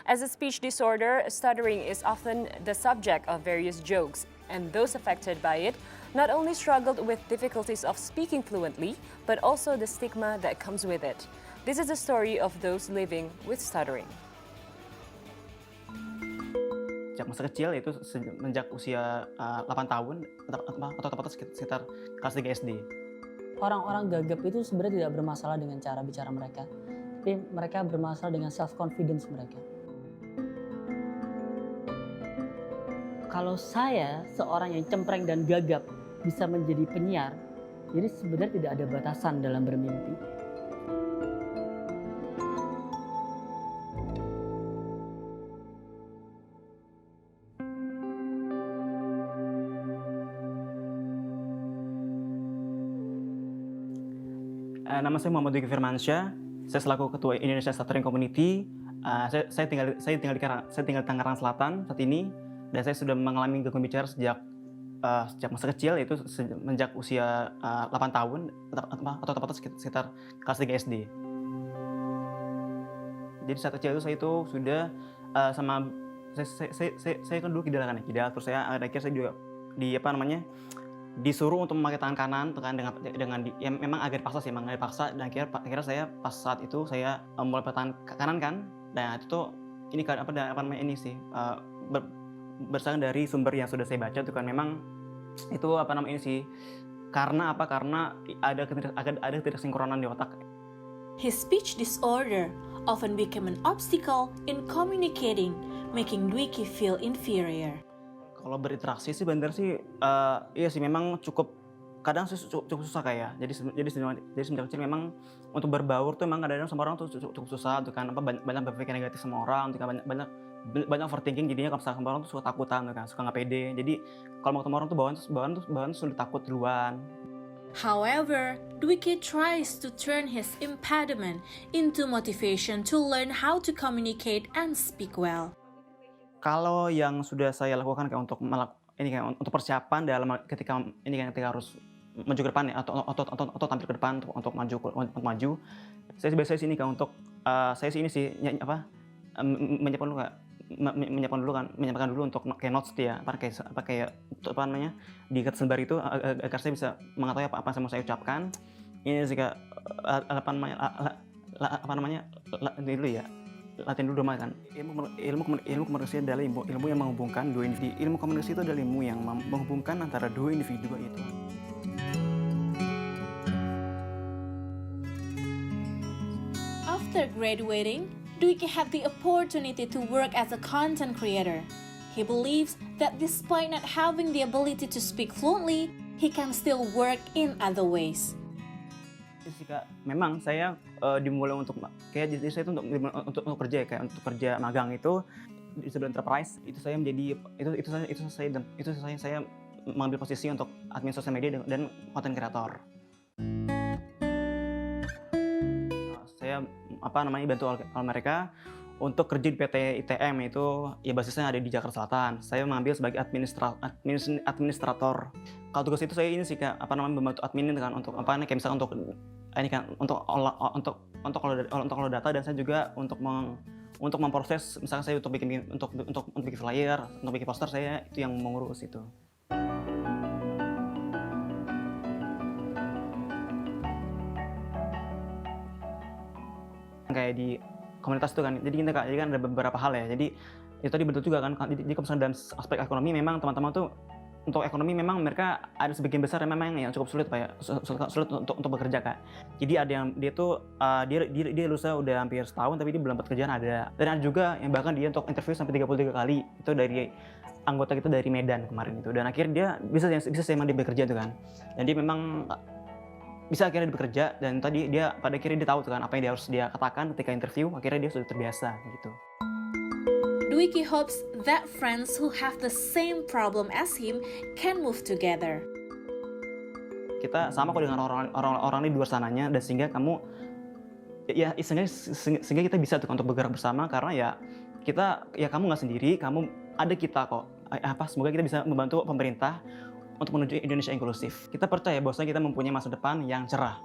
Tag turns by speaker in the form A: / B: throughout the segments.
A: As a speech disorder, stuttering is often the subject of various jokes, and those affected by it not only struggled with difficulties of speaking fluently, but also the stigma that comes with it. This is the story of those living with stuttering.
B: Sejak masa kecil, itu semenjak usia 8 tahun atau tepatnya sekitar kelas 3 SD.
C: Orang-orang gagap itu sebenarnya tidak bermasalah dengan cara bicara mereka, tapi mereka bermasalah dengan self-confidence mereka. Kalau saya, seorang yang cempreng dan gagap, bisa menjadi penyiar, jadi sebenarnya tidak ada batasan dalam bermimpi.
B: Nama saya Muhammad Dwiki Firmansyah. Saya selaku Ketua Indonesia Stuttering Community. Saya tinggal di Tangerang Selatan saat ini, dan saya sudah mengalami gangguan bicara sejak masa kecil, yaitu sejak usia 8 tahun atau tepatnya sekitar kelas 3 SD. Jadi saat kecil itu saya sudah saya kan dulu kidal, terus akhirnya saya juga disuruh untuk memakai tangan kanan memang agak dipaksa, dan akhirnya saya pas saat itu saya mulai pakai tangan kanan kan, dan itu tuh ini kan berdasarkan dari sumber yang sudah saya baca tuh kan, memang itu karena ada ketidaksinkronan di otak.
D: His speech disorder often became an obstacle in communicating, making Dwiki feel inferior.
B: Kalau berinteraksi sih bener sih, iya sih memang kadang cukup susah kayak. Jadi semenjak kecil memang untuk berbaur tuh memang kadang-kadang sama orang tuh cukup susah tuh kan, banyak berpikir negatif sama orang, tuh kan banyak overthinking, jadinya kalau misalnya sama orang tuh suka takutan tuh kan, suka nggak pede. Jadi kalau mau ketemu orang tuh bawaan tuh sudah takut duluan.
D: However, Dwiki tries to turn his impediment into motivation to learn how to communicate and speak well.
B: Kalau yang sudah saya lakukan kayak untuk persiapan dalam ketika harus maju ke depan ya, atau tampil ke depan untuk maju. Saya biasanya sini kan saya sih ini sih menyiapkan dulu untuk kayak notes ya, di kertas lembar itu agar saya bisa mengetahui apa yang mau saya ucapkan. Ini sih Kak, dulu ya. Latihan dulu kan. Ilmu komunikasi adalah ilmu yang menghubungkan dua individu. Ilmu komunikasi itu adalah ilmu yang menghubungkan antara dua individu itu.
D: After graduating, Dwiki had the opportunity to work as a content creator. He believes that despite not having the ability to speak fluently, he can still work in other ways.
B: Kak, memang saya dimulai untuk kerja ya, kayak untuk kerja magang itu di sebuah enterprise. Saya mengambil posisi untuk admin sosial media dan content creator. Saya bantu mereka untuk kerja di PT ITM, itu ya basisnya ada di Jakarta Selatan. Saya mengambil sebagai administrator. Kalau tugas itu saya ini sih Kak, membantu admin kan, untuk kayak misalkan untuk kalau data, dan saya juga untuk memproses, misalkan saya untuk bikin flyer, untuk bikin poster, saya itu yang mengurus itu. Kayak di komunitas itu kan, jadi kan ada beberapa hal ya. Jadi itu tadi betul juga kan. Jadi kalau misalnya dalam aspek ekonomi, memang teman-teman tuh untuk ekonomi memang mereka ada sebagian besar yang memang yang cukup sulit sulit untuk bekerja Kak. Jadi ada yang dia lulusnya udah hampir setahun tapi dia belum dapat kerjaan ada. Dan ada juga yang bahkan dia untuk interview sampai 33 kali. Itu dari anggota kita dari Medan kemarin itu. Dan akhirnya dia bisa emang dia bekerja tuh kan. Dan dia memang bisa akhirnya bekerja, dan tadi pada akhirnya dia tahu tuh kan apa yang dia harus katakan ketika interview. Akhirnya dia sudah terbiasa gitu.
D: Dwiki hopes that friends who have the same problem as him can move together.
B: Kita sama kok dengan orang di luar sananya, dan sehingga kita bisa tuh untuk bergerak bersama, karena kamu nggak sendiri, kamu ada kita kok. Semoga kita bisa membantu pemerintah untuk menuju Indonesia inklusif. Kita percaya bahwasanya kita mempunyai masa depan yang cerah.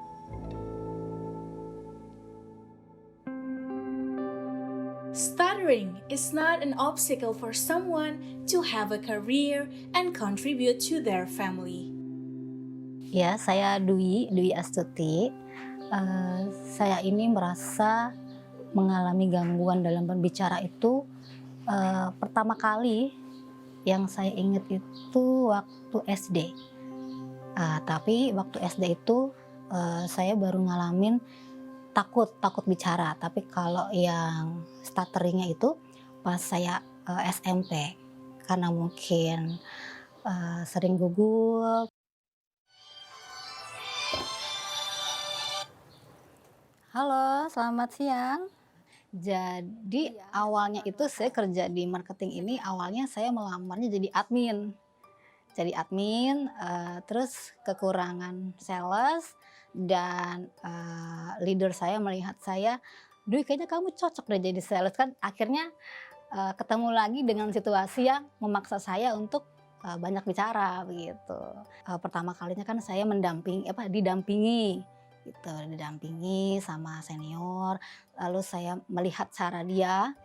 D: Stuttering Stuttering is not an obstacle for someone to have a career and contribute to their family.
E: Ya, saya Dwi Astuti. Saya ini merasa mengalami gangguan dalam berbicara itu pertama kali yang saya ingat itu waktu SD. Tapi waktu SD itu saya baru ngalamin takut bicara. Tapi kalau yang stutteringnya itu pas saya SMP, karena mungkin sering gugup. Halo, selamat siang. Jadi awalnya itu saya kerja di marketing ini, awalnya saya melamarnya jadi admin. Terus kekurangan sales dan leader saya melihat saya, Dwi kayaknya kamu cocok deh jadi sales kan. Akhirnya ketemu lagi dengan situasi yang memaksa saya untuk banyak bicara begitu. Pertama kalinya kan saya didampingi sama senior, lalu saya melihat cara dia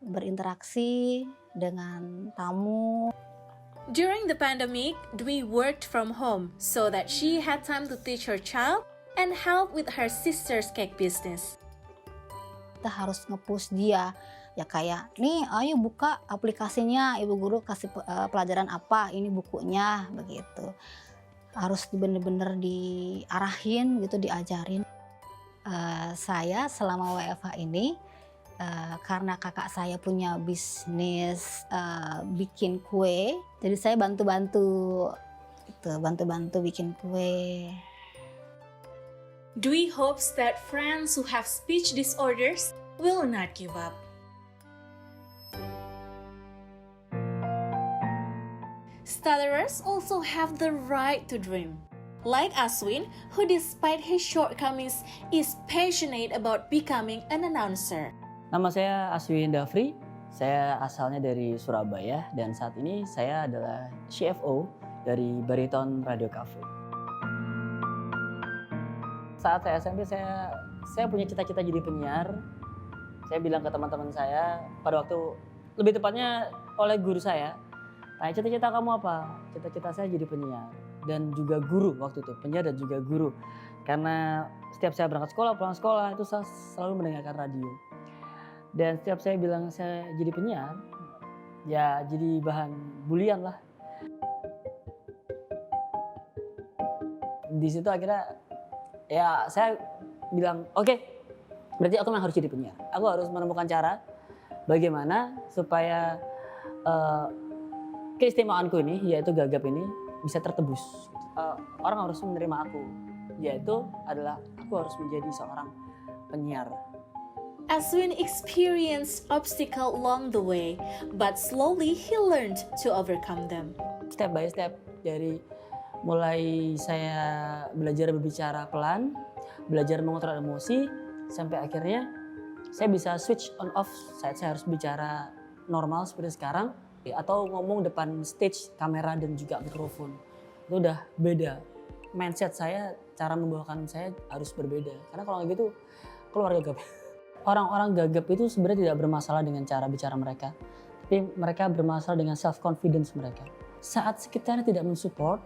E: berinteraksi dengan tamu.
D: During the pandemic, Dwi worked from home so that she had time to teach her child and help with her sister's cake business.
E: Kita harus nge-push dia, ya kayak, nih ayo buka aplikasinya, ibu guru kasih pelajaran apa, ini bukunya, begitu. Harus bener-bener diarahin gitu, diajarin. Saya selama WFH ini karena kakak saya punya bisnis bikin kue, jadi saya bantu-bantu bikin kue.
D: Dwi hopes that friends who have speech disorders will not give up. Stutterers also have the right to dream. Like Aswin, who despite his shortcomings is passionate about becoming an announcer.
C: Nama saya Aswin Dafri, saya asalnya dari Surabaya dan saat ini saya adalah CFO dari Bariton Radio Cafe. Saat saya SMP saya punya cita-cita jadi penyiar. Saya bilang ke teman-teman saya pada waktu, lebih tepatnya oleh guru saya, tanya cita-cita kamu apa? Cita-cita saya jadi penyiar dan juga guru waktu itu, penyiar dan juga guru. Karena setiap saya berangkat sekolah, pulang sekolah itu saya selalu mendengarkan radio. Dan setiap saya bilang saya jadi penyiar, ya jadi bahan bulian lah. Di situ akhirnya ya saya bilang oke, berarti aku memang harus jadi penyiar. Aku harus menemukan cara bagaimana supaya keistimewaanku ini, yaitu gagap ini, bisa tertebus. Orang harus menerima aku, yaitu adalah aku harus menjadi seorang penyiar.
D: Aswin experienced obstacles along the way, but slowly he learned to overcome them.
C: Step by step, dari mulai saya belajar berbicara pelan, belajar mengontrol emosi, sampai akhirnya saya bisa switch on off saat saya harus bicara normal seperti sekarang, atau ngomong depan stage, kamera dan juga mikrofon. Itu udah beda. Mindset saya, cara membawakan saya harus berbeda. Karena kalau gitu keluar gagap. Orang-orang gagap itu sebenarnya tidak bermasalah dengan cara bicara mereka, tapi mereka bermasalah dengan self confidence mereka. Saat sekitarnya tidak mensupport,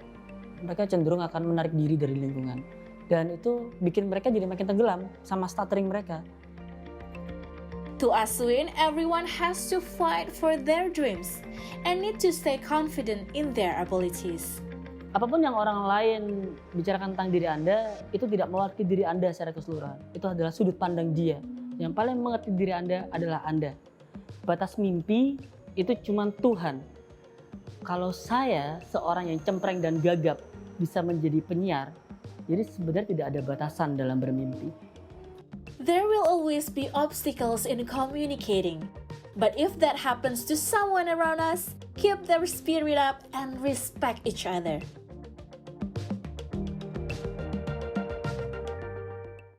C: mereka cenderung akan menarik diri dari lingkungan, dan itu bikin mereka jadi makin tenggelam sama stuttering mereka.
D: To Aswin, everyone has to fight for their dreams and need to stay confident in their abilities.
C: Apapun yang orang lain bicarakan tentang diri Anda, itu tidak mewakili diri Anda secara keseluruhan. Itu adalah sudut pandang dia. Yang paling mengerti diri Anda adalah Anda. Batas mimpi itu cuma Tuhan. Kalau saya seorang yang cempreng dan gagap bisa menjadi penyiar, jadi sebenarnya tidak ada batasan dalam bermimpi.
D: There will always be obstacles in communicating. But if that happens to someone around us, keep their spirit up and respect each other.